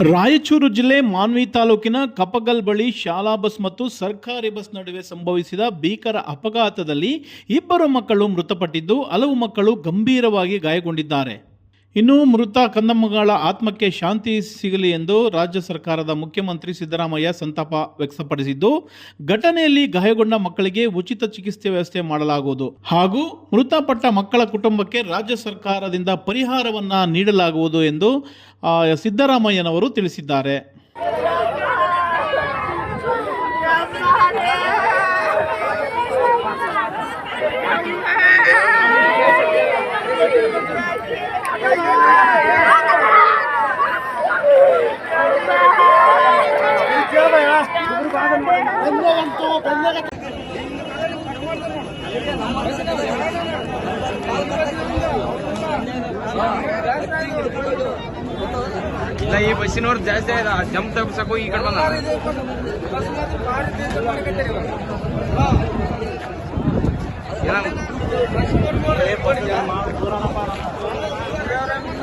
ರಾಯಚೂರು ಜಿಲ್ಲೆ ಮಾನ್ವಿ ತಾಲೂಕಿನ ಕಪಗಲ್ ಬಳಿ ಶಾಲಾ ಬಸ್ ಮತ್ತು ಸರ್ಕಾರಿ ಬಸ್ ನಡುವೆ ಸಂಭವಿಸಿದ ಭೀಕರ ಅಪಘಾತದಲ್ಲಿ ಇಬ್ಬರು ಮಕ್ಕಳು ಮೃತಪಟ್ಟಿದ್ದು ಹಲವು ಮಕ್ಕಳು ಗಂಭೀರವಾಗಿ ಗಾಯಗೊಂಡಿದ್ದಾರೆ. ಇನ್ನು ಮೃತ ಕಂದಮ್ಮಗಳ ಆತ್ಮಕ್ಕೆ ಶಾಂತಿ ಸಿಗಲಿ ಎಂದು ರಾಜ್ಯ ಸರ್ಕಾರದ ಮುಖ್ಯಮಂತ್ರಿ ಸಿದ್ದರಾಮಯ್ಯ ಸಂತಾಪ ವ್ಯಕ್ತಪಡಿಸಿದ್ದು, ಘಟನೆಯಲ್ಲಿ ಗಾಯಗೊಂಡ ಮಕ್ಕಳಿಗೆ ಉಚಿತ ಚಿಕಿತ್ಸೆ ವ್ಯವಸ್ಥೆ ಮಾಡಲಾಗುವುದು ಹಾಗೂ ಮೃತಪಟ್ಟ ಮಕ್ಕಳ ಕುಟುಂಬಕ್ಕೆ ರಾಜ್ಯ ಸರ್ಕಾರದಿಂದ ಪರಿಹಾರವನ್ನ ನೀಡಲಾಗುವುದು ಎಂದು ಸಿದ್ದರಾಮಯ್ಯನವರು ತಿಳಿಸಿದ್ದಾರೆ. ಇಲ್ಲ, ಈ ಬಸ್ಸಿನವ್ರು ಜಾಸ್ತಿ ಆಯ್ತು. ಜಂಪ್ ತಪ್ಪಿಸಕ್ಕೂ ಈ ಕಡೆ ಬಂದ